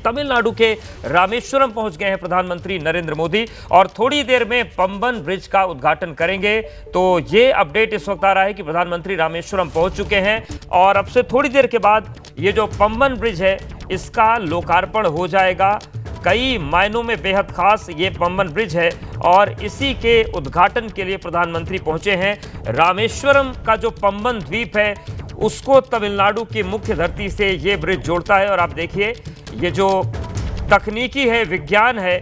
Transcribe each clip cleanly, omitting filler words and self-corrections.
तमिलनाडु के रामेश्वरम पहुंच गए हैं प्रधानमंत्री नरेंद्र मोदी और थोड़ी देर में पंबन ब्रिज का उद्घाटन करेंगे। तो ये अपडेट इस वक्त आ रहा है कि प्रधानमंत्री रामेश्वरम पहुंच चुके हैं और अब से थोड़ी देर के बाद ये जो पंबन ब्रिज है इसका लोकार्पण हो जाएगा। कई मायनों में बेहद खास ये पंबन ब्रिज है और इसी के उद्घाटन के लिए प्रधानमंत्री पहुंचे हैं। रामेश्वरम का जो पंबन द्वीप है उसको तमिलनाडु की मुख्य धरती से ये ब्रिज जोड़ता है और आप देखिए ये जो तकनीकी है, विज्ञान है,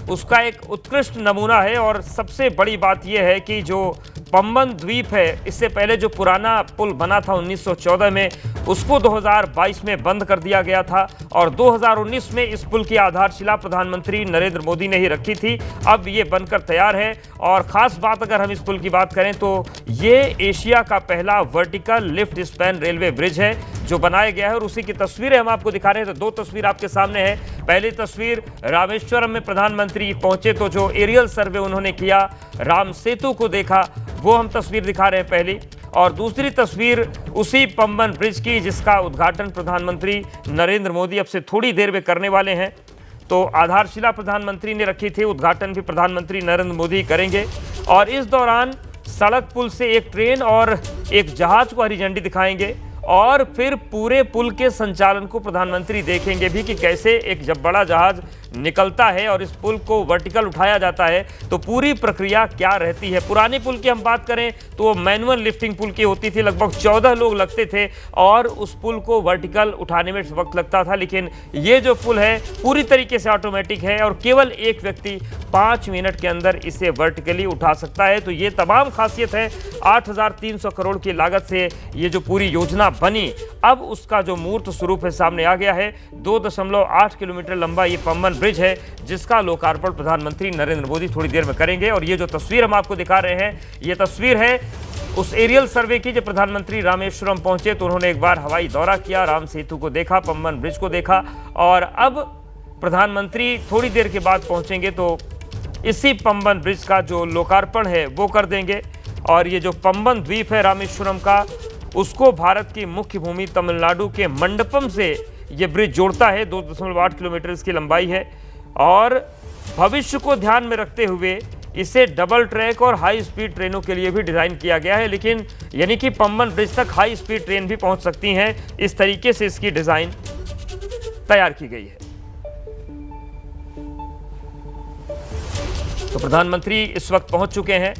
उसका एक उत्कृष्ट नमूना है। और सबसे बड़ी बात यह है कि जो पंबन द्वीप है, इससे पहले जो पुराना पुल बना था 1914 में, उसको 2022 में बंद कर दिया गया था और 2019 में इस पुल की आधारशिला प्रधानमंत्री नरेंद्र मोदी ने ही रखी थी। अब ये बनकर तैयार है और ख़ास बात अगर हम इस पुल की बात करें तो ये एशिया का पहला vertical lift span railway bridge है जो बनाया गया है और उसी की तस्वीरें हम आपको दिखा रहे हैं। तो दो तस्वीर आपके सामने है। पहली तस्वीर रामेश्वरम में प्रधानमंत्री पहुंचे तो जो एरियल सर्वे उन्होंने किया, राम सेतु को देखा, वो हम तस्वीर दिखा रहे हैं पहली। और दूसरी तस्वीर उसी पंबन ब्रिज की जिसका उद्घाटन प्रधानमंत्री नरेंद्र मोदी अब से थोड़ी देर में करने वाले हैं। तो आधारशिला प्रधानमंत्री ने रखी थी, उद्घाटन भी प्रधानमंत्री नरेंद्र मोदी करेंगे और इस दौरान सड़क पुल से एक ट्रेन और एक जहाज को हरी झंडी दिखाएंगे और फिर पूरे पुल के संचालन को प्रधानमंत्री देखेंगे भी कि कैसे एक जब बड़ा जहाज निकलता है और इस पुल को वर्टिकल उठाया जाता है तो पूरी प्रक्रिया क्या रहती है। पुराने पुल की हम बात करें तो वो मैनुअल लिफ्टिंग पुल की होती थी, लगभग 14 लोग लगते थे और उस पुल को वर्टिकल उठाने में वक्त लगता था। लेकिन ये जो पुल है पूरी तरीके से ऑटोमेटिक है और केवल एक व्यक्ति 5 मिनट के अंदर इसे वर्टिकली उठा सकता है। तो ये तमाम खासियत है। 8,300 करोड़ की लागत से ये जो पूरी योजना बनी, अब उसका जो मूर्त स्वरूप है सामने आ गया है। 2.8 किलोमीटर लंबा ये पंबन ब्रिज है जिसका लोकार्पण प्रधानमंत्री नरेंद्र मोदी थोड़ी देर में करेंगे। और ये जो तस्वीर हम आपको दिखा रहे हैं, ये तस्वीर है उस एरियल सर्वे की। जब प्रधानमंत्री रामेश्वरम पहुंचे तो उन्होंने एक बार हवाई दौरा किया, राम सेतु को देखा, पंबन ब्रिज को देखा और अब प्रधानमंत्री थोड़ी देर के बाद पहुंचेंगे तो इसी पंबन ब्रिज का जो लोकार्पण है वो कर देंगे। और ये जो पंबन द्वीप है रामेश्वरम का, उसको भारत की मुख्य भूमि तमिलनाडु के मंडपम से ये ब्रिज जोड़ता है। 2.8 किलोमीटर इसकी लंबाई है और भविष्य को ध्यान में रखते हुए इसे डबल ट्रैक और हाई स्पीड ट्रेनों के लिए भी डिज़ाइन किया गया है। लेकिन यानी कि पंबन ब्रिज तक हाई स्पीड ट्रेन भी पहुंच सकती हैं, इस तरीके से इसकी डिज़ाइन तैयार की गई है। तो प्रधानमंत्री इस वक्त पहुंच चुके हैं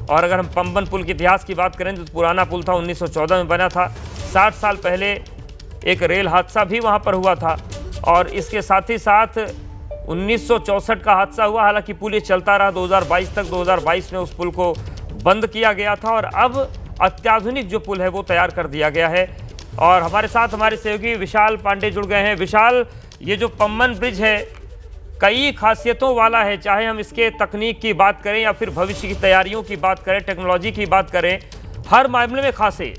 और अगर हम पंबन पुल के इतिहास की बात करें तो पुराना पुल था, 1914 में बना था। 60 साल पहले एक रेल हादसा भी वहां पर हुआ था और इसके साथ ही साथ 1964 का हादसा हुआ। हालांकि पुल ये चलता रहा 2022 तक। 2022 में उस पुल को बंद किया गया था और अब अत्याधुनिक जो पुल है वो तैयार कर दिया गया है। और हमारे साथ हमारे सहयोगी विशाल पांडे जुड़ गए हैं। विशाल, ये जो पंबन ब्रिज है कई खासियतों वाला है, चाहे हम इसके तकनीक की बात करें या फिर भविष्य की तैयारियों की बात करें, टेक्नोलॉजी की बात करें, हर मामले में खास है।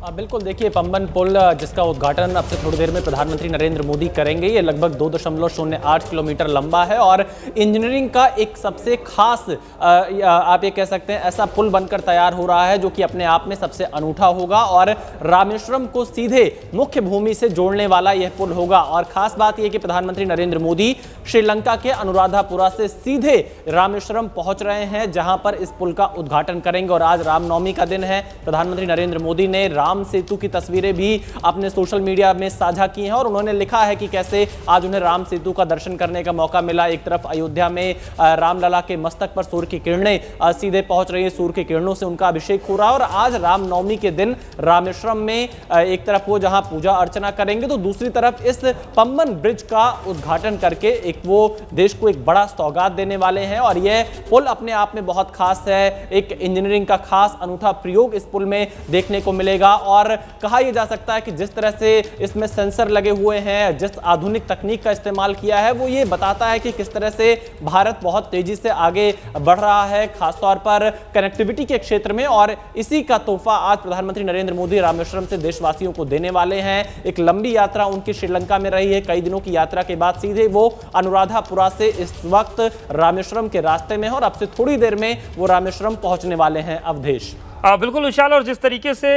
बिल्कुल, देखिए पंबन पुल जिसका उद्घाटन अब से थोड़ी देर में प्रधानमंत्री नरेंद्र मोदी करेंगे, ये लगभग 2.08 किलोमीटर लंबा है और इंजीनियरिंग का एक सबसे खास आप ये कह सकते हैं ऐसा पुल बनकर तैयार हो रहा है जो कि अपने आप में सबसे अनूठा होगा और रामेश्वरम को सीधे मुख्य भूमि से जोड़ने वाला यह पुल होगा। और खास बात यह कि प्रधानमंत्री नरेंद्र मोदी श्रीलंका के अनुराधापुरा से सीधे रामेश्वरम पहुंच रहे हैं जहां पर इस पुल का उद्घाटन करेंगे। और आज रामनवमी का दिन है। प्रधानमंत्री नरेंद्र मोदी ने राम सेतु की तस्वीरें भी अपने सोशल मीडिया में साझा की हैं और उन्होंने लिखा है कि कैसे आज उन्हें राम सेतु का दर्शन करने का मौका मिला। एक तरफ अयोध्या में रामलला के मस्तक पर सूर्य की किरणें सीधे पहुंच रही है, सूर्य की किरणों से उनका अभिषेक हो रहा है। और आज रामनवमी के दिन रामेश्वरम में एक तरफ वो जहां पूजा अर्चना करेंगे तो दूसरी तरफ इस पंबन ब्रिज का उद्घाटन करके एक वो देश को एक बड़ा सौगात देने वाले हैं। और यह पुल अपने आप में बहुत खास है, एक इंजीनियरिंग का खास अनूठा प्रयोग इस पुल में देखने को मिलेगा। और कहा यह जा सकता है कि जिस तरह से इसमें सेंसर लगे हुए हैं, जिस आधुनिक तकनीक का इस्तेमाल किया है, वो ये बताता है कि किस तरह से भारत बहुत तेजी से आगे बढ़ रहा है, खासतौर पर कनेक्टिविटी के क्षेत्र में। और इसी का तोहफा आज प्रधानमंत्री नरेंद्र मोदी रामेश्वरम से देशवासियों को देने वाले हैं। एक लंबी यात्रा उनकी श्रीलंका में रही है, कई दिनों की यात्रा के बाद सीधे वो अनुराधापुरा से इस वक्त रामेश्वरम के रास्ते में है और अब से थोड़ी देर में वो रामेश्वरम पहुंचने वाले हैं। अवधेश। बिल्कुल विशाल, और जिस तरीके से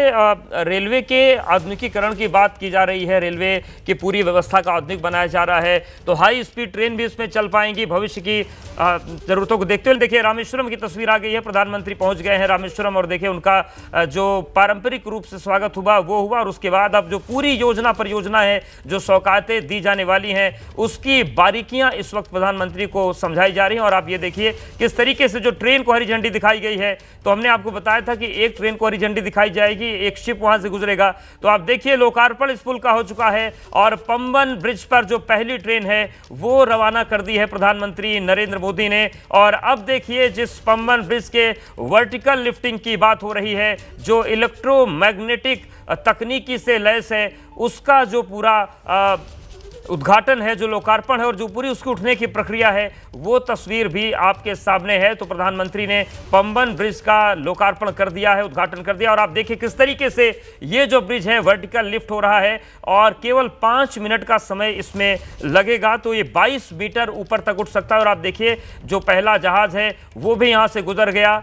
रेलवे के आधुनिकीकरण की बात की जा रही है, रेलवे की पूरी व्यवस्था का आधुनिक बनाया जा रहा है, तो हाई स्पीड ट्रेन भी इसमें चल पाएंगी भविष्य की जरूरतों को देखते हुए। देखिए रामेश्वरम की तस्वीर आ गई है, प्रधानमंत्री पहुंच गए हैं रामेश्वरम, और देखिए उनका जो पारंपरिक रूप से स्वागत हुआ वो हुआ, और उसके बाद अब जो पूरी योजना परियोजना है, जो सौगातें दी जाने वाली हैं, उसकी बारीकियां इस वक्त प्रधानमंत्री को समझाई जा रही हैं। और आप ये देखिए किस तरीके से जो ट्रेन को हरी झंडी दिखाई गई है, तो हमने आपको बताया था कि एक ट्रेन को हरी झंडी दिखाई जाएगी, एक शिप वहां से गुजरेगा। तो आप देखिए लोकार्पण इस पुल का हो चुका है, और पंबन ब्रिज पर जो पहली ट्रेन है वो रवाना कर दी है प्रधानमंत्री नरेंद्र मोदी ने। और अब देखिए जिस पंबन ब्रिज के वर्टिकल लिफ्टिंग की बात हो रही है, जो इलेक्ट्रोमैग्नेटिक तकनीकी से लैस है, उसका जो पूरा उद्घाटन है, जो लोकार्पण है, और जो पूरी उसकी उठने की प्रक्रिया है, वो तस्वीर भी आपके सामने है। तो प्रधानमंत्री ने पंबन ब्रिज का लोकार्पण कर दिया है, उद्घाटन कर दिया, और आप देखिए किस तरीके से ये जो ब्रिज है वर्टिकल लिफ्ट हो रहा है, और केवल 5 मिनट का समय इसमें लगेगा, तो ये 22 मीटर ऊपर तक उठ सकता है। और आप देखिए जो पहला जहाज है वो भी यहाँ से गुजर गया,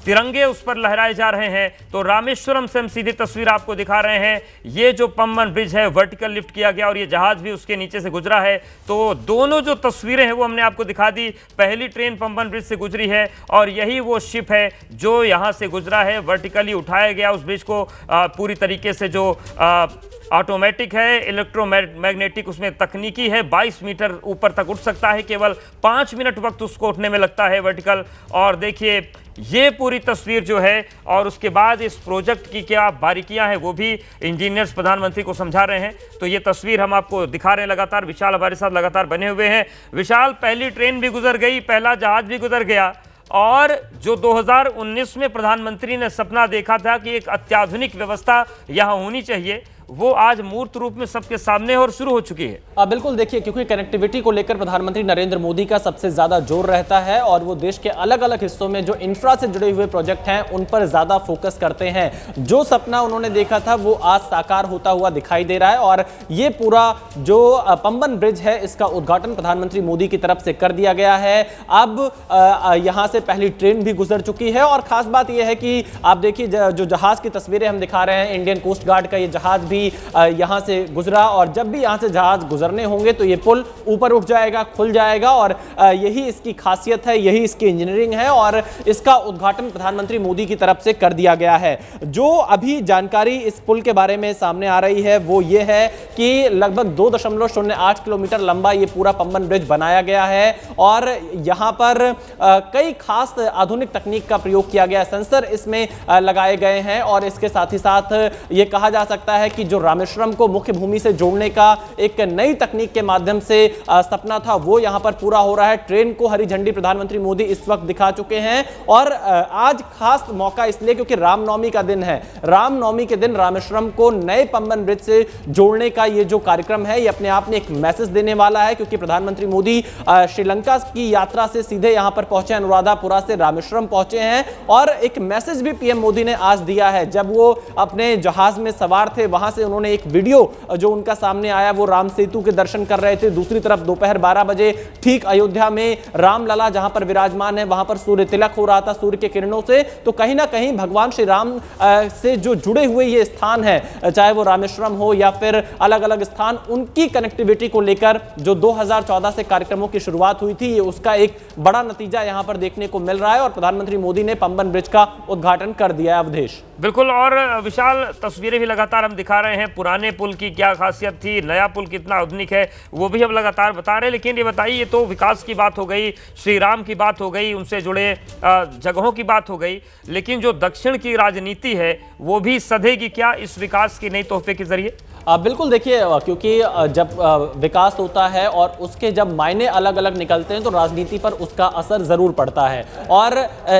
तिरंगे उस पर लहराए जा रहे हैं। तो रामेश्वरम से हम सीधी तस्वीर आपको दिखा रहे हैं, ये जो पंबन ब्रिज है वर्टिकल लिफ्ट किया गया, और ये जहाज भी उसके नीचे से गुजरा है। तो दोनों जो तस्वीरें हैं वो हमने आपको दिखा दी, पहली ट्रेन पंबन ब्रिज से गुजरी है, और यही वो शिप है जो यहाँ से गुजरा है, वर्टिकली उठाया गया उस ब्रिज को, पूरी तरीके से जो ऑटोमेटिक है, इलेक्ट्रोमैग्नेटिक उसमें तकनीकी है, 22 मीटर ऊपर तक उठ सकता है, केवल 5 मिनट वक्त उसको उठने में लगता है वर्टिकल। और देखिए ये पूरी तस्वीर जो है, और उसके बाद इस प्रोजेक्ट की क्या बारीकियां हैं वो भी इंजीनियर्स प्रधानमंत्री को समझा रहे हैं। तो ये तस्वीर हम आपको दिखा रहे हैं लगातार। विशाल हमारे साथ लगातार बने हुए हैं। विशाल, पहली ट्रेन भी गुजर गई, पहला जहाज भी गुजर गया, और जो 2019 में प्रधानमंत्री ने सपना देखा था कि एक अत्याधुनिक व्यवस्था यहाँ होनी चाहिए, वो आज मूर्त रूप में सबके सामने और शुरू हो चुकी है। बिल्कुल, देखिए क्योंकि कनेक्टिविटी को लेकर प्रधानमंत्री नरेंद्र मोदी का सबसे ज्यादा जोर रहता है, और वो देश के अलग अलग हिस्सों में जो इंफ्रा से जुड़े हुए प्रोजेक्ट हैं उन पर ज्यादा फोकस करते हैं। जो सपना उन्होंने देखा था वो आज साकार होता हुआ दिखाई दे रहा है, और ये पूरा जो पंबन ब्रिज है इसका उद्घाटन प्रधानमंत्री मोदी की तरफ से कर दिया गया है। अब यहां से पहली ट्रेन भी गुजर चुकी है, और खास बात यह है कि आप देखिए जो जहाज की तस्वीरें हम दिखा रहे हैं, इंडियन कोस्ट गार्ड का ये जहाज भी यहां से गुजरा, और जब भी यहां से जहाज गुजरने होंगे तो ये पुल ऊपर उठ जाएगा, खुल जाएगा, और यही इसकी खासियत है, यही इसकी इंजीनियरिंग है, और इसका उद्घाटन प्रधानमंत्री मोदी की तरफ से कर दिया गया है। जो अभी जानकारी इस पुल के बारे में सामने आ रही है वो ये है कि लगभग 2.08 किलोमीटर लंबा ये पूरा पंबन ब्रिज बनाया गया है, और यहां पर कई खास आधुनिक तकनीक का प्रयोग किया गया, सेंसर इसमें लगाए गए हैं, और इसके साथ ही साथ ये कहा जा सकता है कि जो रामेश्वरम को मुख्य भूमि से जोड़ने का एक नई तकनीक के माध्यम से सपना था वो यहां पर पूरा हो रहा है। ट्रेन को हरी झंडी प्रधानमंत्री मोदी इस वक्त दिखा चुके हैं, और आज खास मौका इसलिए क्योंकि रामनवमी का दिन है। रामनवमी के दिन रामेश्वरम को नए पंबन ब्रिज से जोड़ने का ये जो कार्यक्रम है ये अपने आप में एक मैसेज देने वाला है, क्योंकि प्रधानमंत्री मोदी श्रीलंका की यात्रा से सीधे यहां पर पहुंचे, अनुराधापुरा से रामेश्वरम पहुंचे हैं, और एक मैसेज भी पीएम मोदी ने आज दिया है। जब वो अपने जहाज में सवार थे वहां से उन्होंने एक वीडियो जो उनका सामने आया वो राम सेतु के दर्शन कर रहे थे। दूसरी तरफ दोपहर 12 बजे ठीक अयोध्या में रामलला जहां पर विराजमान है वहां पर सूर्य तिलक हो रहा था सूर्य के किरणों से। तो कहीं ना कहीं भगवान श्री राम से जो जुड़े हुए ये स्थान है, चाहे वो रामेश्वरम हो या फिर अलग अलग स्थान, उनकी कनेक्टिविटी को लेकर जो 2014 से कार्यक्रमों की शुरुआत हुई थी, ये उसका एक बड़ा नतीजा यहां पर देखने को मिल रहा है, और प्रधानमंत्री मोदी ने पंबन ब्रिज का उद्घाटन कर दिया है। अवधेश, बिल्कुल, और विशाल तस्वीरें भी लगातार हम दिखा रहे हैं, पुराने पुल की क्या खासियत थी, नया पुल कितना आधुनिक है, वो भी हम लगातार बता रहे हैं। लेकिन ये बताइए, ये तो विकास की बात हो गई, श्री राम की बात हो गई, उनसे जुड़े जगहों की बात हो गई, लेकिन जो दक्षिण की राजनीति है वो भी सधेगी क्या इस विकास की नई तोहफे के जरिए? बिल्कुल, देखिए क्योंकि जब विकास होता है और उसके जब मायने अलग अलग निकलते हैं तो राजनीति पर उसका असर जरूर पड़ता है, और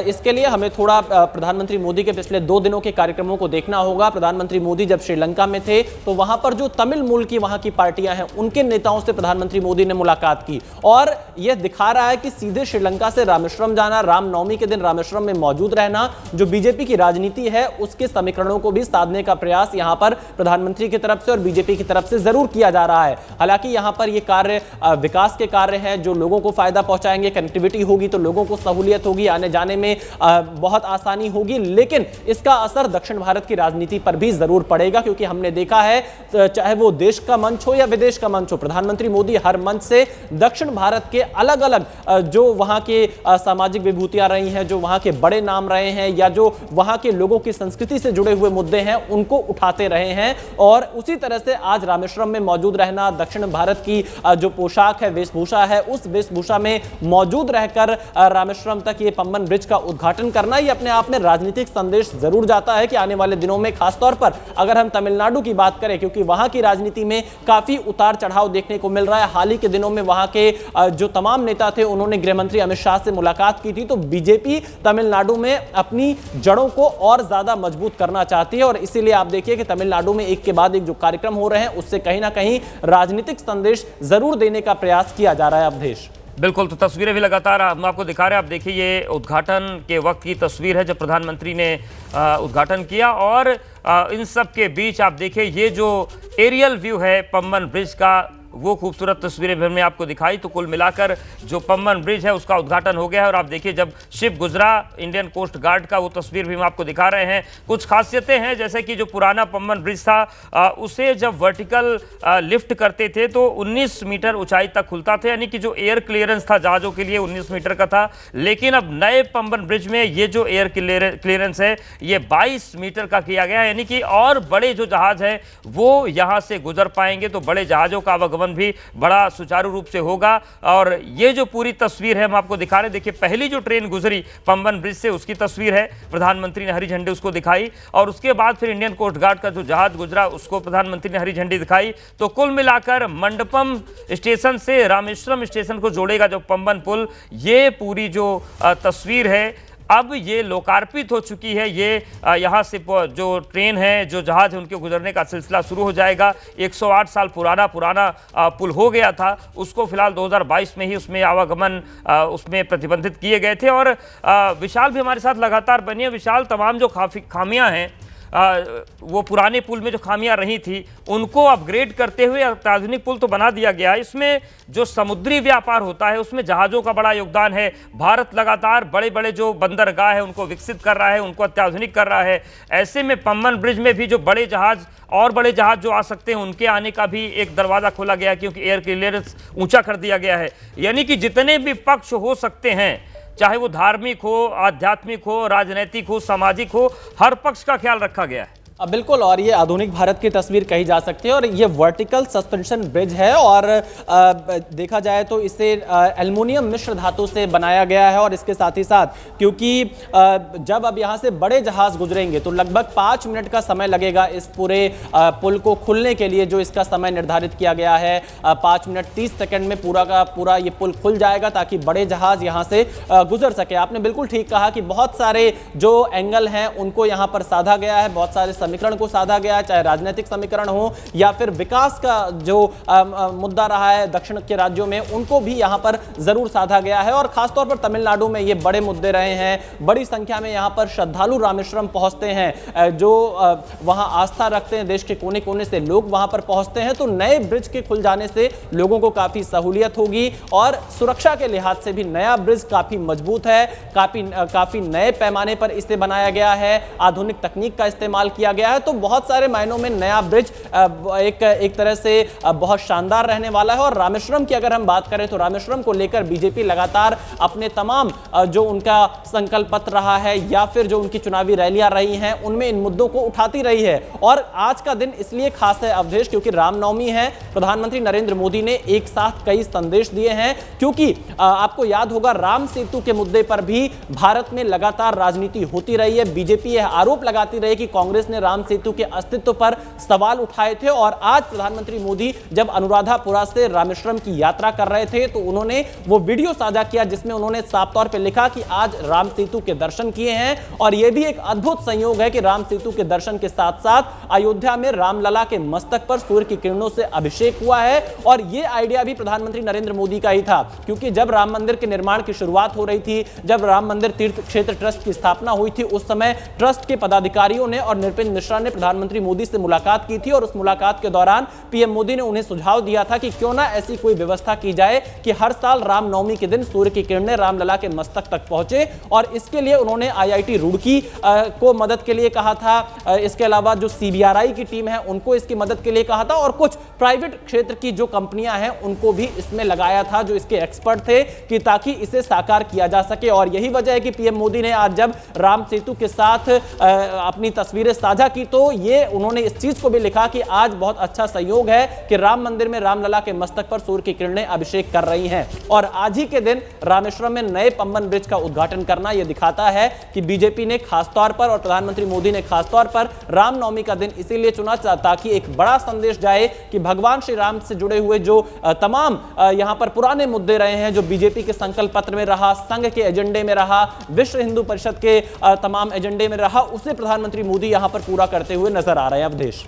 इसके लिए हमें थोड़ा प्रधानमंत्री मोदी के पिछले 2 दिनों के कार्यक्रमों को देखना होगा। प्रधानमंत्री मोदी जब श्रीलंका में थे तो वहां पर जो तमिल मूल की वहां की पार्टियां हैं उनके नेताओं से प्रधानमंत्री मोदी ने मुलाकात की, और यह दिखा रहा है कि सीधे श्रीलंका से रामेश्वरम जाना, रामनवमी के दिन रामेश्वरम में मौजूद रहना, जो बीजेपी की राजनीति है उसके समीकरणों को भी साधने का प्रयास यहां पर प्रधानमंत्री की तरफ से से और बीजेपी की तरफ से जरूर किया जा रहा है। हालांकि यहां पर ये कार्य विकास के कार्य हैं जो लोगों को फायदा पहुंचाएंगे। कनेक्टिविटी होगी तो लोगों को सहूलियत होगी, आने जाने में बहुत आसानी होगी, लेकिन इसका असर दक्षिण भारत की राजनीति पर भी जरूर पड़ेगा, क्योंकि हमने देखा है चाहे वो देश का मंच हो या विदेश का मंच हो, प्रधानमंत्री मोदी हर मंच से दक्षिण भारत के अलग अलग जो वहां के सामाजिक विभूतियां रही हैं, जो वहां के बड़े नाम रहे हैं या जो वहां के लोगों की संस्कृति से जुड़े हुए मुद्दे हैं उनको उठाते रहे हैं। और उसी तरह से आज रामेश्वरम में मौजूद रहना, दक्षिण भारत की जो पोशाक है, वेशभूषा है, उस वेशभूषा में मौजूद रहकर रामेश्वरम तक ये पंबन ब्रिज का उद्घाटन करना, ये अपने आप में राजनीतिक संदेश जरूर जाता है कि आने वाले दिनों में, खासतौर पर अगर हम तमिलनाडु की बात करें, क्योंकि वहां की राजनीति में काफी उतार चढ़ाव देखने को मिल रहा है। हाल ही के दिनों में वहां के जो तमाम नेता थे उन्होंने गृह मंत्री अमित शाह से मुलाकात की थी, तो बीजेपी तमिलनाडु में अपनी जड़ों को और ज्यादा मजबूत करना चाहती है और इसीलिए आप देखिए कि तमिलनाडु में एक के बाद एक जो कार्यक्रम हो रहे हैं उससे कहीं ना कहीं राजनीतिक संदेश जरूर देने का प्रयास किया जा रहा है। अवधेश, बिल्कुल, तो तस्वीरें भी लगातार हम आपको दिखा रहे हैं। आप देखिए ये उद्घाटन के वक्त की तस्वीर है जब प्रधानमंत्री ने उद्घाटन किया और इन सब के बीच आप देखिए ये जो एरियल व्यू है पंबन ब्रिज का, वो खूबसूरत तस्वीरें भी हमने आपको दिखाई। तो कुल मिलाकर जो पंबन ब्रिज है उसका उद्घाटन हो गया है और आप देखिए जब शिप गुजरा इंडियन कोस्ट गार्ड का, वो तस्वीर भी हम आपको दिखा रहे हैं। कुछ खासियतें हैं जैसे कि जो पुराना पंबन ब्रिज था उसे जब वर्टिकल लिफ्ट करते थे तो 19 मीटर ऊंचाई तक खुलता था, यानी कि जो एयर क्लियरेंस था जहाज़ों के लिए 19 मीटर का था। लेकिन अब नए पंबन ब्रिज में ये जो एयर क्लियरेंस है ये 22 मीटर का किया गया है, यानी कि और बड़े जो जहाज़ हैं वो यहाँ से गुजर पाएंगे, तो बड़े जहाज़ों का आवागमन भी बड़ा सुचारू रूप से होगा। और ये जो पूरी तस्वीर है हम आपको दिखा रहे हैं, देखिए पहली जो ट्रेन गुजरी पंबन ब्रिज से उसकी तस्वीर है, प्रधानमंत्री ने हरी झंडी उसको दिखाई और उसके बाद फिर इंडियन कोस्ट गार्ड का जो जहाज गुजरा उसको प्रधानमंत्री ने हरी झंडी दिखाई। तो कुल मिलाकर मंडपम स्टेशन से रामेश्वरम स्टेशन को जोड़ेगा जो पंबन पुल, ये पूरी जो तस्वीर है अब ये लोकार्पित हो चुकी है। ये यहाँ से जो ट्रेन है, जो जहाज है, उनके गुजरने का सिलसिला शुरू हो जाएगा। 108 साल पुराना पुल हो गया था, उसको फिलहाल 2022 में ही उसमें आवागमन उसमें प्रतिबंधित किए गए थे। और विशाल भी हमारे साथ लगातार बनी है। विशाल, तमाम जो खामियां हैं वो पुराने पुल में जो खामियां रही थी उनको अपग्रेड करते हुए अत्याधुनिक पुल तो बना दिया गया है। इसमें जो समुद्री व्यापार होता है उसमें जहाज़ों का बड़ा योगदान है। भारत लगातार बड़े बड़े जो बंदरगाह है उनको विकसित कर रहा है, उनको अत्याधुनिक कर रहा है। ऐसे में पंबन ब्रिज में भी जो बड़े जहाज़ और बड़े जहाज़ जो आ सकते हैं उनके आने का भी एक दरवाज़ा खोला गया, क्योंकि एयर क्लियरेंस ऊंचा कर दिया गया है। यानी कि जितने भी पक्ष हो सकते हैं, चाहे वो धार्मिक हो, आध्यात्मिक हो, राजनीतिक हो, सामाजिक हो, हर पक्ष का ख्याल रखा गया है। बिल्कुल, और ये आधुनिक भारत की तस्वीर कही जा सकती है। और ये वर्टिकल सस्पेंशन ब्रिज है और देखा जाए तो इसे एल्युमिनियम मिश्र धातु से बनाया गया है। और इसके साथ ही साथ क्योंकि जब अब यहाँ से बड़े जहाज गुजरेंगे तो लगभग 5 मिनट का समय लगेगा इस पूरे पुल को खुलने के लिए, जो इसका समय निर्धारित किया गया है 5 मिनट 30 सेकंड में पूरा का पूरा ये पुल खुल जाएगा ताकि बड़े जहाज यहाँ से गुजर सके। आपने बिल्कुल ठीक कहा कि बहुत सारे जो एंगल हैं उनको यहाँ पर साधा गया है, बहुत सारे समीकरण को साधा गया है, चाहे राजनीतिक समीकरण हो या फिर विकास का जो मुद्दा रहा है दक्षिण के राज्यों में, उनको भी यहां पर जरूर साधा गया है। और खासतौर पर तमिलनाडु में ये बड़े मुद्दे रहे हैं। बड़ी संख्या में यहां पर श्रद्धालु रामेश्वरम पहुंचते हैं, जो वहां आस्था रखते हैं, देश के कोने कोने से लोग वहां पर पहुंचते हैं। तो नए ब्रिज के खुल जाने से लोगों को काफी सहूलियत होगी और सुरक्षा के लिहाज से भी नया ब्रिज काफी मजबूत है, काफी नए पैमाने पर इसे बनाया गया है, आधुनिक तकनीक का इस्तेमाल किया गया है। तो बहुत सारे मायनों में नया ब्रिज एक तरह से बहुत शानदार रहने वाला है। और रामेश्वरम की अगर हम बात करें तो रामेश्वरम को लेकर बीजेपी लगातार अपने तमाम जो उनका संकल्प पत्र रहा है या फिर जो उनकी चुनावी रैलियां रही हैं उनमें इन मुद्दों को उठाती रही है। और आज का दिन इसलिए खास है अवधेश क्योंकि रामनवमी है। प्रधानमंत्री नरेंद्र मोदी ने एक साथ कई संदेश दिए हैं, क्योंकि आपको याद होगा राम सेतु के मुद्दे पर भी भारत में लगातार राजनीति होती रही है। बीजेपी यह आरोप लगाती रही कि कांग्रेस ने राम सेतु के अस्तित्व पर सवाल उठाए थे। और आज प्रधानमंत्री मोदी जब अनुराधापुरा से रामेश्वरम की यात्रा कर रहे थे तो उन्होंने वो वीडियो साझा किया जिसमें उन्होंने साफ तौर पर लिखा कि आज राम सेतु के दर्शन किए हैं। और यह भी एक अद्भुत संयोग है कि राम सेतु के दर्शन के साथ साथ अयोध्या में रामलला के मस्तक पर सूर्य की किरणों से अभिषेक हुआ है। और यह आइडिया भी प्रधानमंत्री नरेंद्र मोदी का ही था, क्योंकि जब राम मंदिर के निर्माण की शुरुआत हो रही थी, जब राम मंदिर तीर्थ क्षेत्र ट्रस्ट की स्थापना हुई थी, उस समय ट्रस्ट के पदाधिकारियों ने और नृपेंद्र मिश्रा ने प्रधानमंत्री मोदी से मुलाकात की थी और उस मुलाकात के दौरान पीएम मोदी ने उन्हें सुझाव दिया था कि क्यों ना ऐसी कोई व्यवस्था की जाए कि हर साल रामनवमी के दिन सूर्य की किरणें रामलला के मस्तक तक पहुंचे, और इसके लिए उन्होंने आईआईटी रुड़की को मदद के लिए कहा था। इसके अलावा जो सीबीआरआई की टीम है उनको इसकी मदद के लिए कहा था, और कुछ प्राइवेट क्षेत्र की जो कंपनियां हैं उनको भी इसमें लगाया था जो इसके एक्सपर्ट थे, कि ताकि इसे साकार किया जा सके। और यही वजह है कि पीएम मोदी ने आज जब राम सेतु के साथ अपनी तस्वीरें साझा की तो ये उन्होंने इस चीज को भी लिखा कि आज बहुत अच्छा संयोग है कि राम मंदिर में रामलला के मस्तक पर सूर्य की किरणें अभिषेक कर रही हैं। और आज ही के दिन रामेश्वरम में नए पंबन ब्रिज का उद्घाटन करना यह दिखाता है कि बीजेपी ने खासतौर पर और प्रधानमंत्री मोदी ने खासतौर पर रामनवमी का दिन इसीलिए चुना ताकि एक बड़ा संदेश जाए कि भगवान श्री राम से जुड़े हुए जो तमाम यहां पर पुराने मुद्दे रहे हैं, जो बीजेपी के संकल्प पत्र में रहा, संघ के एजेंडे में रहा, विश्व हिंदू परिषद के तमाम एजेंडे में रहा, उसे प्रधानमंत्री मोदी यहां पर पूरा करते हुए नजर आ रहे हैं। अवधेश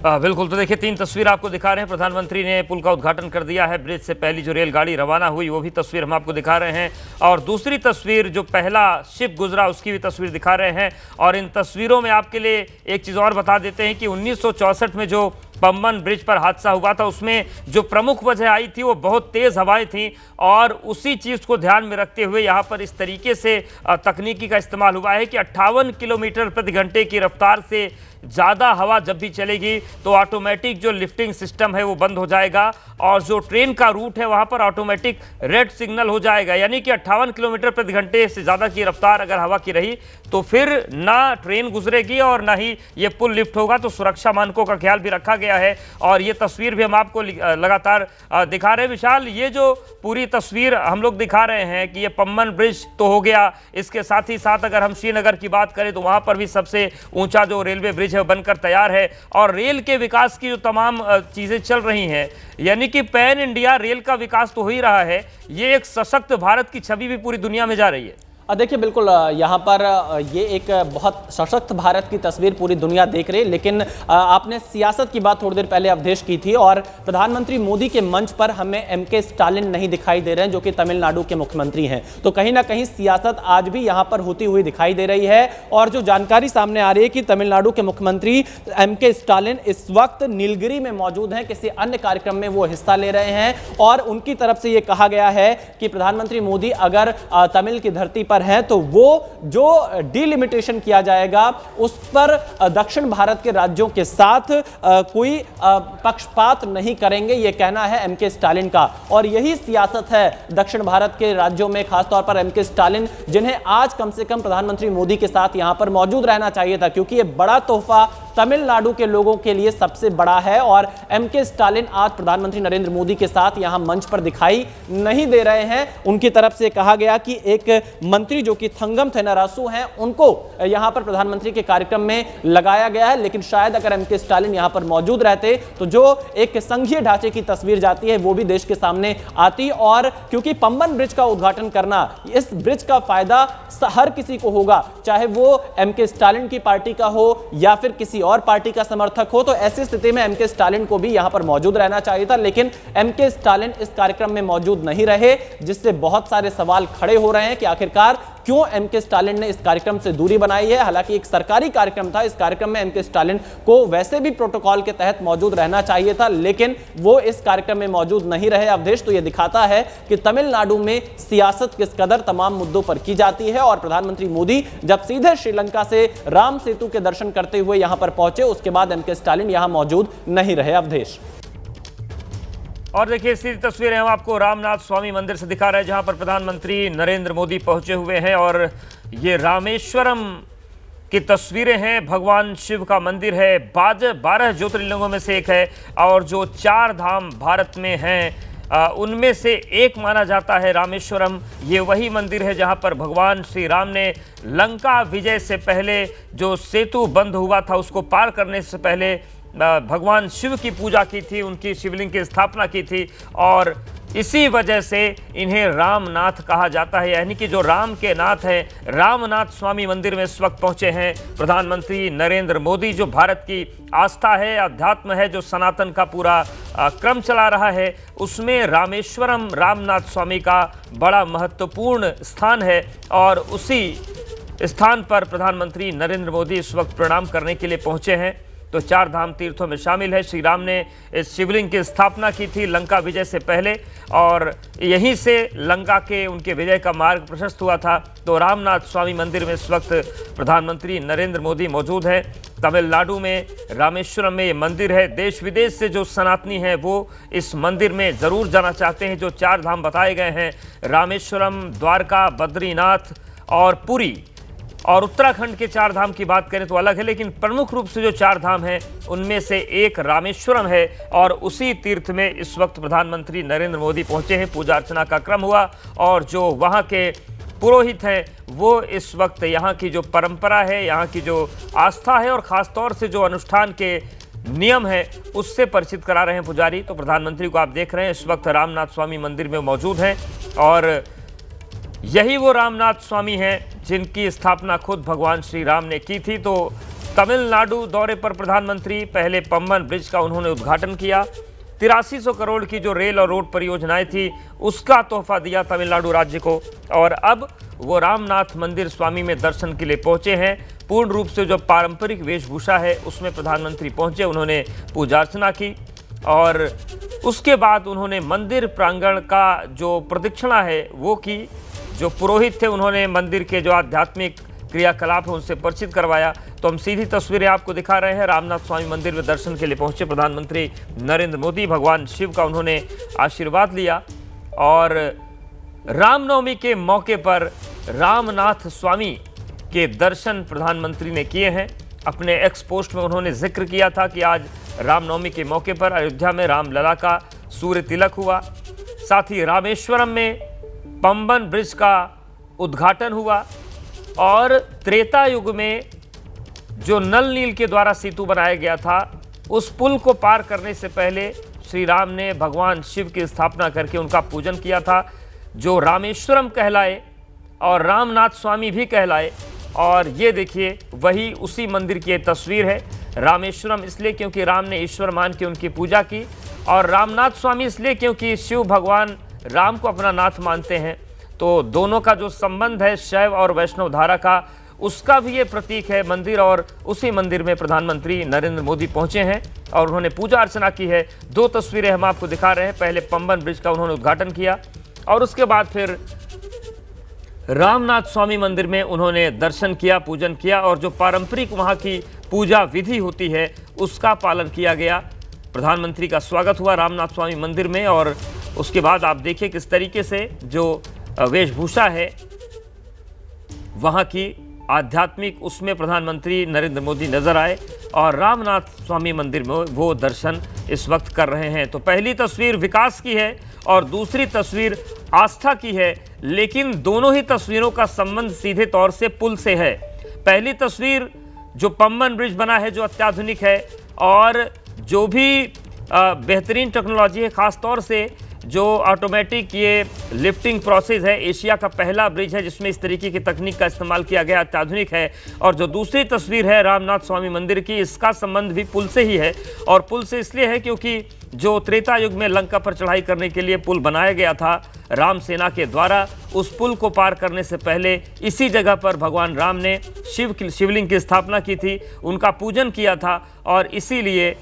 बिल्कुल, तो देखिए 3 तस्वीर आपको दिखा रहे हैं। प्रधानमंत्री ने पुल का उद्घाटन कर दिया है, ब्रिज से पहली जो रेलगाड़ी रवाना हुई वो भी तस्वीर हम आपको दिखा रहे हैं, और दूसरी तस्वीर जो पहला शिप गुजरा उसकी भी तस्वीर दिखा रहे हैं। और इन तस्वीरों में आपके लिए एक चीज़ और बता देते हैं कि 1964 में जो पंबन ब्रिज पर हादसा हुआ था उसमें जो प्रमुख वजह आई थी वो बहुत तेज़ हवाएं थी, और उसी चीज़ को ध्यान में रखते हुए यहाँ पर इस तरीके से तकनीकी का इस्तेमाल हुआ है कि 58 किलोमीटर प्रति घंटे की रफ्तार से ज़्यादा हवा जब भी चलेगी तो ऑटोमेटिक जो लिफ्टिंग सिस्टम है वो बंद हो जाएगा, और जो ट्रेन का रूट है वहाँ पर ऑटोमेटिक रेड सिग्नल हो जाएगा। यानी कि 58 किलोमीटर प्रति घंटे से ज़्यादा की रफ्तार अगर हवा की रही तो फिर ना ट्रेन गुजरेगी और ना ही ये पुल लिफ्ट होगा। तो सुरक्षा मानकों का ख्याल भी रखा गया है, और ये तस्वीर भी हम आपको लगातार दिखा रहे हैं। विशाल, ये जो पूरी तस्वीर हम लोग दिखा रहे हैं कि ये पंबन ब्रिज तो हो गया, इसके साथ ही साथ अगर हम श्रीनगर की बात करें तो वहाँ पर भी सबसे ऊंचा जो रेलवे ब्रिज है बनकर तैयार है, और रेल के विकास की जो तमाम चीज़ें चल रही हैं, यानी कि पैन इंडिया रेल का विकास तो हो ही रहा है, ये एक सशक्त भारत की छवि भी पूरी दुनिया में जा रही है। देखिए बिल्कुल यहाँ पर ये एक बहुत सशक्त भारत की तस्वीर पूरी दुनिया देख रही है, लेकिन आपने सियासत की बात थोड़ी देर पहले अवधेश की थी, और प्रधानमंत्री मोदी के मंच पर हमें एमके स्टालिन नहीं दिखाई दे रहे हैं जो कि तमिलनाडु के मुख्यमंत्री हैं। तो कहीं ना कहीं सियासत आज भी यहाँ पर होती हुई दिखाई दे रही है, और जो जानकारी सामने आ रही है कि तमिलनाडु के मुख्यमंत्री एमके स्टालिन इस वक्त नीलगिरी में मौजूद हैं, किसी अन्य कार्यक्रम में वो हिस्सा ले रहे हैं, और उनकी तरफ से ये कहा गया है कि प्रधानमंत्री मोदी अगर तमिल की धरती पर है तो वो जो डिलिमिटेशन किया जाएगा उस पर दक्षिण भारत के राज्यों के साथ कोई पक्षपात नहीं करेंगे, ये कहना है एमके स्टालिन का। और यही सियासत है दक्षिण भारत के राज्यों में, खासतौर पर एमके स्टालिन जिन्हें आज कम से कम प्रधानमंत्री मोदी के साथ यहां पर मौजूद रहना चाहिए था, क्योंकि ये बड़ा तोहफा तमिलनाडु के लोगों के लिए सबसे बड़ा है। और एमके स्टालिन आज प्रधानमंत्री नरेंद्र मोदी के साथ यहां मंच पर दिखाई नहीं दे रहे हैं। उनकी तरफ से कहा गया कि एक मंत्री जो कि थंगम थेनारासु हैं उनको यहां पर प्रधानमंत्री के कार्यक्रम में लगाया गया है, लेकिन शायद अगर एमके स्टालिन यहां पर मौजूद रहते तो जो एक संघीय ढांचे की तस्वीर जाती है वो भी देश के सामने आती। और क्योंकि पंबन ब्रिज का उद्घाटन करना, इस ब्रिज का फायदा हर किसी को होगा, चाहे वो एमके स्टालिन की पार्टी का हो या फिर किसी और पार्टी का समर्थक हो, तो ऐसी स्थिति में एमके स्टालिन को भी यहां पर मौजूद रहना चाहिए था, लेकिन एमके स्टालिन इस कार्यक्रम में मौजूद नहीं रहे, जिससे बहुत सारे सवाल खड़े हो रहे हैं कि आखिरकार क्यों एमके स्टालिन ने इस कार्यक्रम से दूरी बनाई है। हालांकि एक सरकारी कार्यक्रम था, इस कार्यक्रम में एमके स्टालिन को वैसे भी प्रोटोकॉल के तहत मौजूद रहना चाहिए था, लेकिन वो इस कार्यक्रम में मौजूद नहीं रहे। अवधेश, तो यह दिखाता है कि तमिलनाडु में सियासत किस कदर तमाम मुद्दों पर की जाती है, और प्रधानमंत्री मोदी जब सीधे श्रीलंका से राम सेतु के दर्शन करते हुए यहां पर पहुंचे, उसके बाद एमके स्टालिन यहां मौजूद नहीं रहे। अवधेश, और देखिए इसी तस्वीरें हम आपको रामनाथ स्वामी मंदिर से दिखा रहे हैं, जहां पर प्रधानमंत्री नरेंद्र मोदी पहुंचे हुए हैं, और ये रामेश्वरम की तस्वीरें हैं। भगवान शिव का मंदिर है, 12 ज्योतिर्लिंगों में से एक है, और जो 4 धाम भारत में हैं उनमें से एक माना जाता है रामेश्वरम। ये वही मंदिर है जहां पर भगवान श्री राम ने लंका विजय से पहले जो सेतु बंद हुआ था उसको पार करने से पहले भगवान शिव की पूजा की थी, उनकी शिवलिंग की स्थापना की थी, और इसी वजह से इन्हें रामनाथ कहा जाता है, यानी कि जो राम के नाथ हैं। रामनाथ स्वामी मंदिर में इस वक्त पहुंचे हैं प्रधानमंत्री नरेंद्र मोदी। जो भारत की आस्था है, अध्यात्म है, जो सनातन का पूरा क्रम चला रहा है, उसमें रामेश्वरम रामनाथ स्वामी का बड़ा महत्वपूर्ण स्थान है, और उसी स्थान पर प्रधानमंत्री नरेंद्र मोदी इस वक्त प्रणाम करने के लिए पहुंचे हैं। तो 4 धाम तीर्थों में शामिल है। श्री राम ने इस शिवलिंग की स्थापना की थी लंका विजय से पहले, और यहीं से लंका के उनके विजय का मार्ग प्रशस्त हुआ था। तो रामनाथ स्वामी मंदिर में इस वक्त प्रधानमंत्री नरेंद्र मोदी मौजूद हैं। तमिलनाडु में रामेश्वरम में ये मंदिर है। देश विदेश से जो सनातनी हैं वो इस मंदिर में ज़रूर जाना चाहते हैं। जो 4 धाम बताए गए हैं, रामेश्वरम, द्वारका, बद्रीनाथ और पुरी, और उत्तराखंड के 4 धाम की बात करें तो अलग है, लेकिन प्रमुख रूप से जो 4 धाम हैं उनमें से एक रामेश्वरम है। और उसी तीर्थ में इस वक्त प्रधानमंत्री नरेंद्र मोदी पहुंचे हैं। पूजा अर्चना का क्रम हुआ और जो वहां के पुरोहित हैं वो इस वक्त यहाँ की जो परंपरा है, यहाँ की जो आस्था है और ख़ास तौर से जो अनुष्ठान के नियम है उससे परिचित करा रहे हैं पुजारी। तो प्रधानमंत्री को आप देख रहे हैं इस वक्त रामनाथ स्वामी मंदिर में मौजूद हैं, और यही वो रामनाथ स्वामी हैं जिनकी स्थापना खुद भगवान श्री राम ने की थी। तो तमिलनाडु दौरे पर प्रधानमंत्री पहले पंबन ब्रिज का उन्होंने उद्घाटन किया। 8300 करोड़ की जो रेल और रोड परियोजनाएं थी उसका तोहफा दिया तमिलनाडु राज्य को, और अब वो रामनाथ मंदिर स्वामी में दर्शन के लिए पहुंचे हैं। पूर्ण रूप से जो पारंपरिक वेशभूषा है उसमें प्रधानमंत्री पहुंचे, उन्होंने पूजा अर्चना की और उसके बाद उन्होंने मंदिर प्रांगण का जो प्रदक्षिणा है वो की। जो पुरोहित थे उन्होंने मंदिर के जो आध्यात्मिक क्रियाकलाप है उनसे परिचित करवाया। तो हम सीधी तस्वीरें आपको दिखा रहे हैं। रामनाथ स्वामी मंदिर में दर्शन के लिए पहुंचे प्रधानमंत्री नरेंद्र मोदी। भगवान शिव का उन्होंने आशीर्वाद लिया और रामनवमी के मौके पर रामनाथ स्वामी के दर्शन प्रधानमंत्री ने किए हैं। अपने एक्स पोस्ट में उन्होंने जिक्र किया था कि आज रामनवमी के मौके पर अयोध्या में रामलला का सूर्य तिलक हुआ। साथ ही रामेश्वरम में पंबन ब्रिज का उद्घाटन हुआ और त्रेता युग में जो नल नील के द्वारा सेतु बनाया गया था उस पुल को पार करने से पहले श्री राम ने भगवान शिव की स्थापना करके उनका पूजन किया था, जो रामेश्वरम कहलाए और रामनाथ स्वामी भी कहलाए। और ये देखिए वही उसी मंदिर की तस्वीर है। रामेश्वरम इसलिए क्योंकि राम ने ईश्वर मान के उनकी पूजा की, और रामनाथ स्वामी इसलिए क्योंकि शिव भगवान राम को अपना नाथ मानते हैं। तो दोनों का जो संबंध है शैव और वैष्णव धारा का, उसका भी ये प्रतीक है मंदिर। और उसी मंदिर में प्रधानमंत्री नरेंद्र मोदी पहुंचे हैं और उन्होंने पूजा अर्चना की है। 2 तस्वीरें हम आपको दिखा रहे हैं। पहले पंबन ब्रिज का उन्होंने उद्घाटन किया और उसके बाद फिर रामनाथ स्वामी मंदिर में उन्होंने दर्शन किया, पूजन किया, और जो पारंपरिक वहाँ की पूजा विधि होती है उसका पालन किया गया। प्रधानमंत्री का स्वागत हुआ रामनाथ स्वामी मंदिर में, और उसके बाद आप देखिए किस तरीके से जो वेशभूषा है वहाँ की आध्यात्मिक, उसमें प्रधानमंत्री नरेंद्र मोदी नजर आए और रामनाथ स्वामी मंदिर में वो दर्शन इस वक्त कर रहे हैं। तो पहली तस्वीर विकास की है और दूसरी तस्वीर आस्था की है, लेकिन दोनों ही तस्वीरों का संबंध सीधे तौर से पुल से है। पहली तस्वीर जो पंबन ब्रिज बना है जो अत्याधुनिक है और जो भी बेहतरीन टेक्नोलॉजी है, ख़ास तौर से जो ऑटोमेटिक ये लिफ्टिंग प्रोसेस है, एशिया का पहला ब्रिज है जिसमें इस तरीके की तकनीक का इस्तेमाल किया गया, अत्याधुनिक है। और जो दूसरी तस्वीर है रामनाथ स्वामी मंदिर की, इसका संबंध भी पुल से ही है। और पुल से इसलिए है क्योंकि जो त्रेता युग में लंका पर चढ़ाई करने के लिए पुल बनाया गया था राम सेना के द्वारा, उस पुल को पार करने से पहले इसी जगह पर भगवान राम ने शिवलिंग की स्थापना की थी, उनका पूजन किया था, और इसीलिए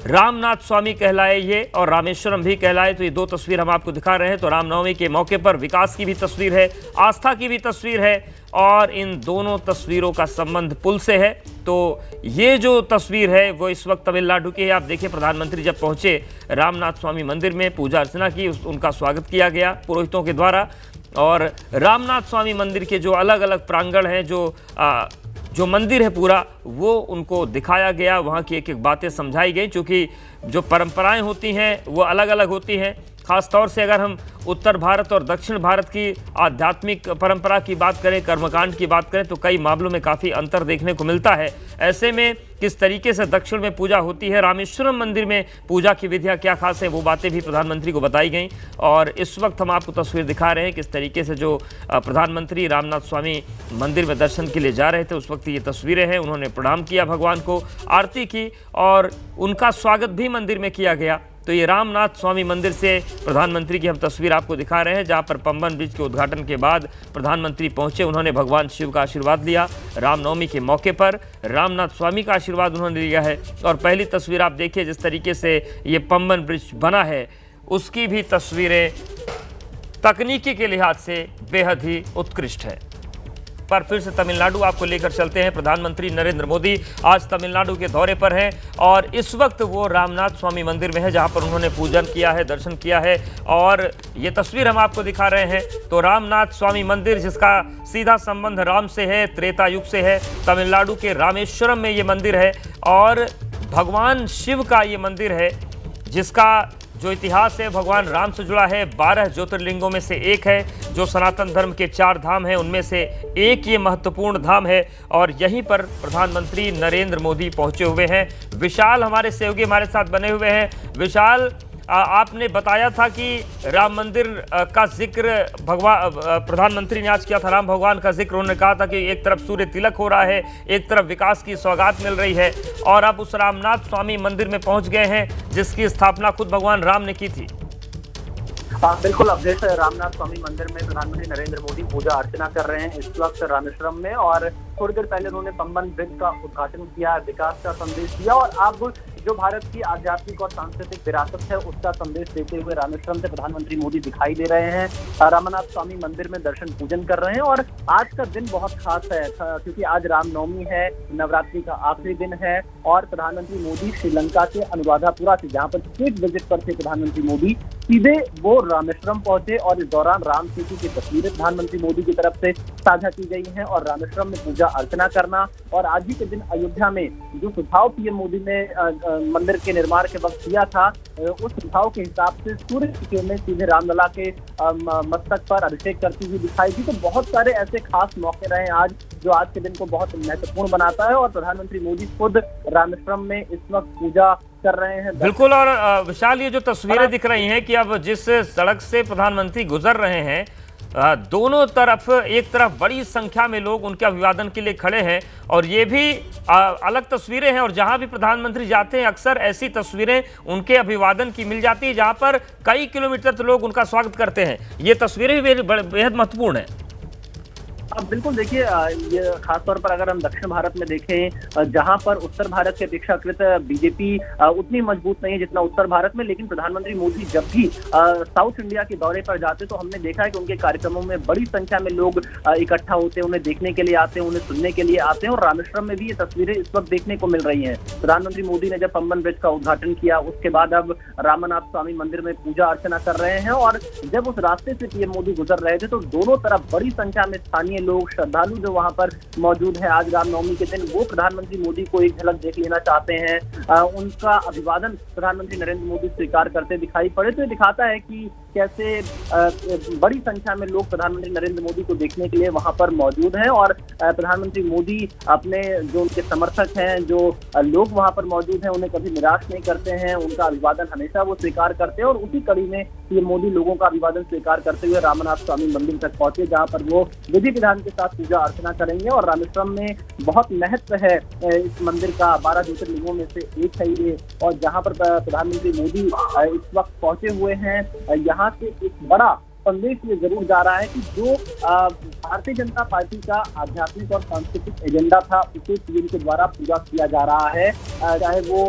रामनाथ स्वामी कहलाए ये और रामेश्वरम भी कहलाए। तो ये 2 तस्वीर हम आपको दिखा रहे हैं। तो रामनवमी के मौके पर विकास की भी तस्वीर है, आस्था की भी तस्वीर है, और इन दोनों तस्वीरों का संबंध पुल से है। तो ये जो तस्वीर है वो इस वक्त तमिलनाडु की है। आप देखिए प्रधानमंत्री जब पहुंचे रामनाथ स्वामी मंदिर में, पूजा अर्चना की, उनका स्वागत किया गया पुरोहितों के द्वारा। और रामनाथ स्वामी मंदिर के जो अलग अलग प्रांगण हैं, जो मंदिर है पूरा, वो उनको दिखाया गया, वहाँ की एक एक बातें समझाई गई, क्योंकि जो परंपराएं होती हैं वो अलग अलग होती हैं। ख़ास तौर से अगर हम उत्तर भारत और दक्षिण भारत की आध्यात्मिक परंपरा की बात करें, कर्मकांड की बात करें, तो कई मामलों में काफ़ी अंतर देखने को मिलता है। ऐसे में किस तरीके से दक्षिण में पूजा होती है, रामेश्वरम मंदिर में पूजा की विधियाँ क्या खास है, वो बातें भी प्रधानमंत्री को बताई गई। और इस वक्त हम आपको तस्वीर दिखा रहे हैं किस तरीके से जो प्रधानमंत्री रामनाथ स्वामी मंदिर में दर्शन के लिए जा रहे थे, उस वक्त ये तस्वीरें हैं। उन्होंने प्रणाम किया भगवान को, आरती की, और उनका स्वागत भी मंदिर में किया गया। तो ये रामनाथ स्वामी मंदिर से प्रधानमंत्री की हम तस्वीर आपको दिखा रहे हैं, जहां पर पंबन ब्रिज के उद्घाटन के बाद प्रधानमंत्री पहुंचे। उन्होंने भगवान शिव का आशीर्वाद लिया। रामनवमी के मौके पर रामनाथ स्वामी का आशीर्वाद उन्होंने लिया है। और पहली तस्वीर आप देखिए, जिस तरीके से ये पंबन ब्रिज बना है उसकी भी तस्वीरें तकनीकी के लिहाज से बेहद ही उत्कृष्ट है। पर फिर से तमिलनाडु आपको लेकर चलते हैं। प्रधानमंत्री नरेंद्र मोदी आज तमिलनाडु के दौरे पर हैं और इस वक्त वो रामनाथ स्वामी मंदिर में है, जहां पर उन्होंने पूजन किया है, दर्शन किया है। और ये तस्वीर हम आपको दिखा रहे हैं। तो रामनाथ स्वामी मंदिर, जिसका सीधा संबंध राम से है, त्रेता युग से है, तमिलनाडु के रामेश्वरम में ये मंदिर है और भगवान शिव का ये मंदिर है, जिसका जो इतिहास है भगवान राम से जुड़ा है। 12 ज्योतिर्लिंगों में से एक है। जो सनातन धर्म के 4 धाम हैं उनमें से एक ये महत्वपूर्ण धाम है और यहीं पर प्रधानमंत्री नरेंद्र मोदी पहुंचे हुए हैं। विशाल हमारे सहयोगी हमारे साथ बने हुए हैं। विशाल, आपने बताया था कि राम मंदिर का जिक्र प्रधानमंत्री ने आज किया था, राम भगवान का जिक्र। उन्होंने कहा था कि एक तरफ सूर्य तिलक हो रहा है, एक तरफ विकास की सौगात मिल रही है और अब उस रामनाथ स्वामी मंदिर में पहुंच गए हैं, जिसकी स्थापना खुद भगवान राम ने की थी। बिल्कुल अवधेश, रामनाथ स्वामी मंदिर में प्रधानमंत्री नरेंद्र मोदी पूजा अर्चना कर रहे हैं इस वक्त रामेश्वरम में। और थोड़ी देर पहले उन्होंने पंबन ब्रिज का उद्घाटन किया, विकास का संदेश दिया और अब जो भारत की आध्यात्मिक और सांस्कृतिक विरासत है उसका संदेश देते हुए रामेश्वरम से प्रधानमंत्री मोदी दिखाई दे रहे हैं। रामनाथ स्वामी मंदिर में दर्शन पूजन कर रहे हैं और आज का दिन बहुत खास है क्योंकि आज रामनवमी है, नवरात्रि का आखिरी दिन है और प्रधानमंत्री मोदी श्रीलंका के अनुराधापुरा से, जहाँ पर स्टेट विजिट पर थे प्रधानमंत्री मोदी, सीधे वो रामेश्वरम पहुंचे और इस दौरान राम सेतु की तस्वीरें प्रधानमंत्री मोदी की तरफ से साझा की गई हैं और रामेश्वरम में पूजा अर्चना करना और आज ही के दिन अयोध्या में जो सुझाव पीएम मोदी ने मंदिर के निर्माण के वक्त दिया था, उस सुझाव के हिसाब से सूर्य की किरणें सीधे रामलला के मस्तक पर अभिषेक करती हुई दिखाई दी। तो बहुत सारे ऐसे खास मौके रहे आज जो आज के दिन को बहुत महत्वपूर्ण बनाता है और प्रधानमंत्री मोदी खुद रामेश्वरम में इस वक्त पूजा कर रहे हैं। बिल्कुल। और विशाल, ये जो तस्वीरें दिख रही हैं कि अब जिस सड़क से प्रधानमंत्री गुजर रहे हैं, दोनों तरफ, एक तरफ बड़ी संख्या में लोग उनके अभिवादन के लिए खड़े हैं और ये भी अलग तस्वीरें हैं। और जहां भी प्रधानमंत्री जाते हैं अक्सर ऐसी तस्वीरें उनके अभिवादन की मिल जाती है, जहां पर कई किलोमीटर तक लोग उनका स्वागत करते हैं। ये तस्वीरें भी बेहद महत्वपूर्ण है। अब बिल्कुल देखिए, ये खासतौर पर अगर हम दक्षिण भारत में देखें, जहां पर उत्तर भारत के अपेक्षाकृत बीजेपी उतनी मजबूत नहीं है जितना उत्तर भारत में, लेकिन प्रधानमंत्री मोदी जब भी साउथ इंडिया के दौरे पर जाते तो हमने देखा है कि उनके कार्यक्रमों में बड़ी संख्या में लोग इकट्ठा होते हैं, उन्हें देखने के लिए आते हैं, उन्हें सुनने के लिए आते हैं और रामेश्वरम में भी ये तस्वीरें इस वक्त देखने को मिल रही हैं। प्रधानमंत्री मोदी ने जब पंबन ब्रिज का उद्घाटन किया उसके बाद अब रामनाथ स्वामी मंदिर में पूजा अर्चना कर रहे हैं और जब उस रास्ते से पीएम मोदी गुजर रहे थे तो दोनों तरफ बड़ी संख्या में स्थानीय लोग, श्रद्धालु जो वहां पर मौजूद है आज रामनवमी के दिन, वो प्रधानमंत्री मोदी को एक झलक देख लेना चाहते हैं। उनका अभिवादन प्रधानमंत्री नरेंद्र मोदी स्वीकार करते दिखाई पड़े। तो ये दिखाता है कि कैसे बड़ी संख्या में लोग प्रधानमंत्री नरेंद्र मोदी को देखने के लिए वहां पर मौजूद हैं और प्रधानमंत्री मोदी अपने जो उनके समर्थक हैं, जो लोग वहां पर मौजूद हैं, उन्हें कभी निराश नहीं करते हैं। उनका अभिवादन हमेशा वो स्वीकार करते हैं और उसी कड़ी में ये मोदी लोगों का अभिवादन स्वीकार करते हुए रामनाथ स्वामी मंदिर तक पहुंचे, जहां पर वो विधि विधान के साथ पूजा अर्चना करेंगे। और रामेश्वरम में बहुत महत्व है इस मंदिर का, 12 ज्योतिर्लिंगों में से एक है ये और जहां पर प्रधानमंत्री मोदी इस वक्त पहुंचे हुए हैं, यहाँ से एक बड़ा संदेश ये जरूर जा रहा है कि जो भारतीय जनता पार्टी का आध्यात्मिक और सांस्कृतिक एजेंडा था उसे पीएम के द्वारा पूरा किया जा रहा है। चाहे वो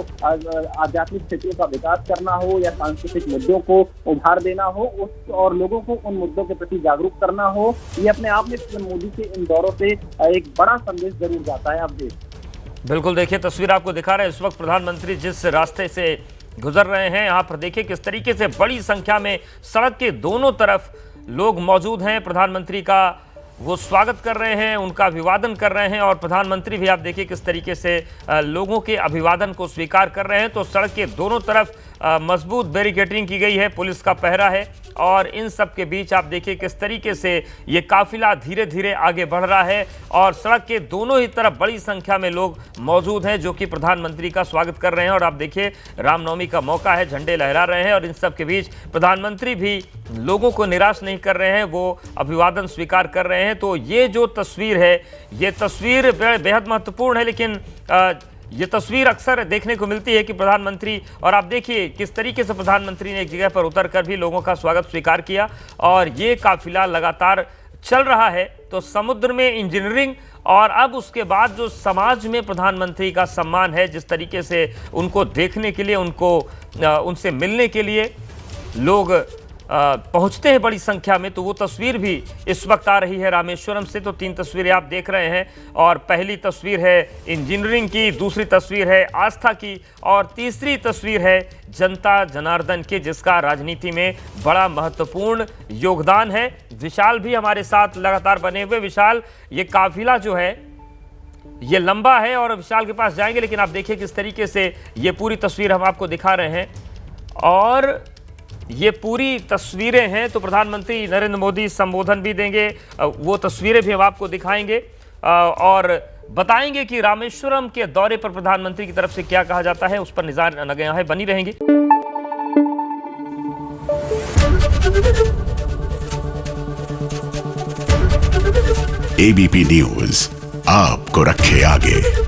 आध्यात्मिक क्षेत्रों का विकास करना हो या सांस्कृतिक मुद्दों को उभार देना हो और लोगों को उन मुद्दों के प्रति जागरूक करना हो, ये अपने आप में पीएम मोदी के इन दौरों से एक बड़ा संदेश जरूर जाता है। अब बिल्कुल देखिए, तस्वीर आपको दिखा रहे हैं इस वक्त प्रधानमंत्री जिस रास्ते से गुजर रहे हैं, यहाँ पर देखिए किस तरीके से बड़ी संख्या में सड़क के दोनों तरफ लोग मौजूद हैं। प्रधानमंत्री का वो स्वागत कर रहे हैं, उनका अभिवादन कर रहे हैं और प्रधानमंत्री भी आप देखिए किस तरीके से लोगों के अभिवादन को स्वीकार कर रहे हैं। तो सड़क के दोनों तरफ मजबूत बैरिकेडिंग की गई है, पुलिस का पहरा है और इन सब के बीच आप देखिए किस तरीके से ये काफिला धीरे धीरे आगे बढ़ रहा है और सड़क के दोनों ही तरफ बड़ी संख्या में लोग मौजूद हैं जो कि प्रधानमंत्री का स्वागत कर रहे हैं। और आप देखिए रामनवमी का मौका है, झंडे लहरा रहे हैं और इन सब के बीच प्रधानमंत्री भी लोगों को निराश नहीं कर रहे हैं, वो अभिवादन स्वीकार कर रहे हैं। तो ये जो तस्वीर है, ये तस्वीर बेहद महत्वपूर्ण है, लेकिन ये तस्वीर अक्सर देखने को मिलती है कि प्रधानमंत्री, और आप देखिए किस तरीके से प्रधानमंत्री ने एक जगह पर उतरकर भी लोगों का स्वागत स्वीकार किया, और ये काफिला लगातार चल रहा है। तो समुद्र में इंजीनियरिंग, और अब उसके बाद जो समाज में प्रधानमंत्री का सम्मान है, जिस तरीके से उनको देखने के लिए, उनसे मिलने के लिए लोग पहुंचते हैं बड़ी संख्या में, तो वो तस्वीर भी इस वक्त आ रही है रामेश्वरम से। तो 3 तस्वीरें आप देख रहे हैं, और पहली तस्वीर है इंजीनियरिंग की, दूसरी तस्वीर है आस्था की, और तीसरी तस्वीर है जनता जनार्दन की, जिसका राजनीति में बड़ा महत्वपूर्ण योगदान है। विशाल भी हमारे साथ लगातार बने हुए। विशाल, ये काफिला जो है ये लंबा है, और विशाल के पास जाएंगे, लेकिन आप देखिए किस तरीके से ये पूरी तस्वीर हम आपको दिखा रहे हैं, और ये पूरी तस्वीरें हैं। तो प्रधानमंत्री नरेंद्र मोदी संबोधन भी देंगे, वो तस्वीरें भी हम आपको दिखाएंगे और बताएंगे कि रामेश्वरम के दौरे पर प्रधानमंत्री की तरफ से क्या कहा जाता है, उस पर निगाहें बनी रहेंगी। एबीपी न्यूज आपको रखे आगे।